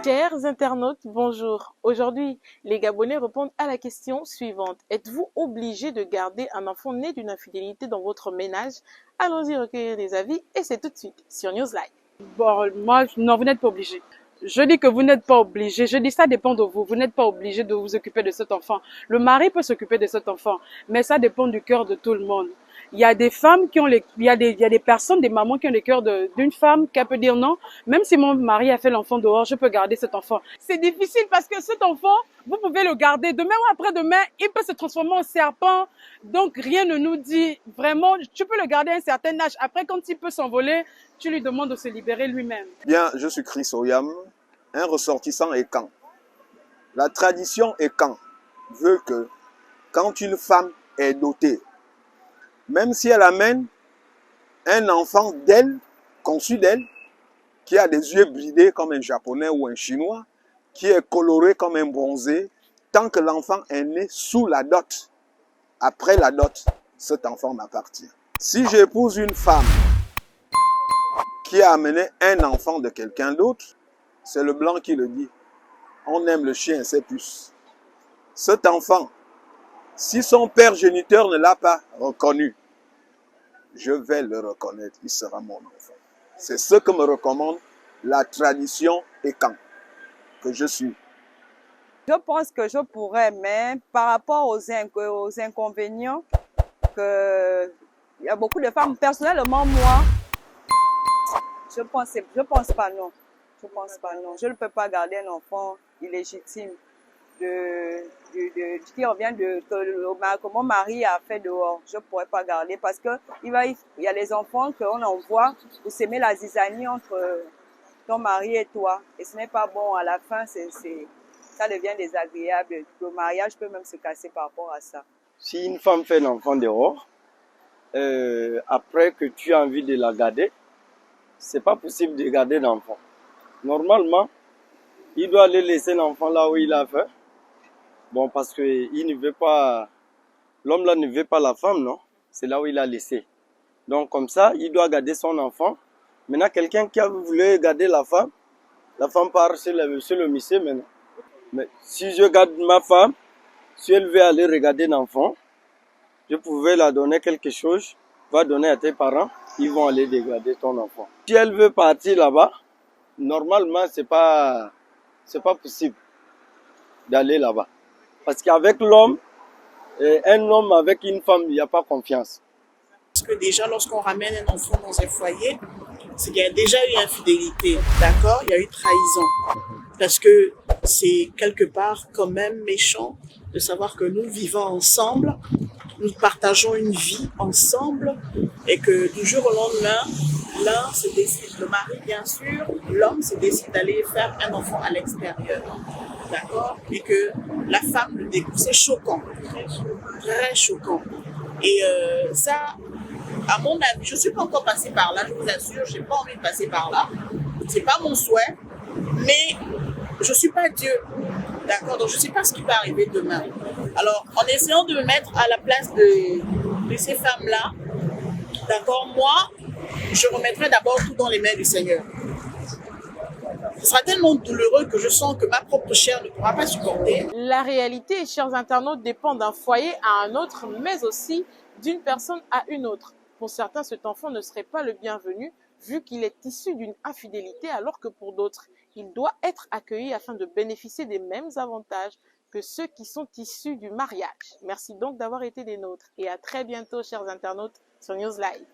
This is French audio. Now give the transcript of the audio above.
Chers internautes, bonjour. Aujourd'hui, les Gabonais répondent à la question suivante. Êtes-vous obligé de garder un enfant né d'une infidélité dans votre ménage? Allons-y recueillir des avis et c'est tout de suite sur Newsline. Bon, moi, non, vous n'êtes pas obligé. Je dis que vous n'êtes pas obligé. Je dis ça dépend de vous. Vous n'êtes pas obligé de vous occuper de cet enfant. Le mari peut s'occuper de cet enfant, mais ça dépend du cœur de tout le monde. Il y a des femmes qui ont il y a des personnes, des mamans qui ont le cœur d'une femme qui peut dire non. Même si mon mari a fait l'enfant dehors, je peux garder cet enfant. C'est difficile parce que cet enfant, vous pouvez le garder demain ou après-demain, il peut se transformer en serpent. Donc rien ne nous dit vraiment, tu peux le garder à un certain âge. Après, quand il peut s'envoler, tu lui demandes de se libérer lui-même. Bien, je suis Chris Oyam, un ressortissant Ekan. La tradition Ekan veut que quand une femme est dotée, même si elle amène un enfant d'elle, conçu d'elle, qui a des yeux bridés comme un japonais ou un chinois, qui est coloré comme un bronzé, tant que l'enfant est né sous la dot, après la dot, cet enfant m'appartient. Si j'épouse une femme qui a amené un enfant de quelqu'un d'autre, c'est le blanc qui le dit. On aime le chien, c'est plus. Cet enfant, si son père géniteur ne l'a pas reconnu, je vais le reconnaître, il sera mon enfant. C'est ce que me recommande la tradition Ekan, que je suis. Je pense que je pourrais, mais par rapport aux inconvénients, il y a beaucoup de femmes, personnellement, moi, je pense pas non. Je pense pas non. Je ne peux pas garder un enfant illégitime qui revient que mon mari a fait dehors. Je pourrais pas garder parce que il y a les enfants qu'on envoie pour s'aimer la zizanie entre ton mari et toi. Et ce n'est pas bon. À la fin, ça devient désagréable. Le mariage peut même se casser par rapport à ça. Si une femme fait un enfant dehors, après que tu as envie de la garder, c'est pas possible de garder l'enfant. Normalement, il doit aller laisser l'enfant là où il a fait. Bon, parce que il ne veut pas, l'homme là ne veut pas la femme, non? C'est là où il a laissé. Donc comme ça, il doit garder son enfant. Maintenant, quelqu'un qui a voulu garder la femme part chez le monsieur maintenant. Mais si je garde ma femme, si elle veut aller regarder l'enfant, je pouvais la donner quelque chose, va donner à tes parents, ils vont aller regarder ton enfant. Si elle veut partir là-bas, normalement, c'est pas possible d'aller là-bas. Parce qu'avec l'homme, un homme avec une femme, il n'y a pas confiance. Parce que déjà, lorsqu'on ramène un enfant dans un foyer, c'est qu'il y a déjà eu infidélité, d'accord? Il y a eu trahison. Parce que c'est quelque part quand même méchant de savoir que nous vivons ensemble, nous partageons une vie ensemble et que du jour au lendemain, l'un se décide, le mari bien sûr, l'homme se décide d'aller faire un enfant à l'extérieur, d'accord? Et que la femme le découvre, c'est choquant, très choquant. Et ça, à mon avis, je ne suis pas encore passée par là, je vous assure, je n'ai pas envie de passer par là, c'est pas mon souhait, mais je ne suis pas Dieu, d'accord? Donc je ne sais pas ce qui va arriver demain. Alors, en essayant de me mettre à la place de ces femmes-là, d'accord, moi, je remettrai d'abord tout dans les mains du Seigneur. Ce sera tellement douloureux que je sens que ma propre chair ne pourra pas supporter. La réalité, chers internautes, dépend d'un foyer à un autre, mais aussi d'une personne à une autre. Pour certains, cet enfant ne serait pas le bienvenu, vu qu'il est issu d'une infidélité, alors que pour d'autres, il doit être accueilli afin de bénéficier des mêmes avantages que ceux qui sont issus du mariage. Merci donc d'avoir été des nôtres et à très bientôt, chers internautes, sur Newsline.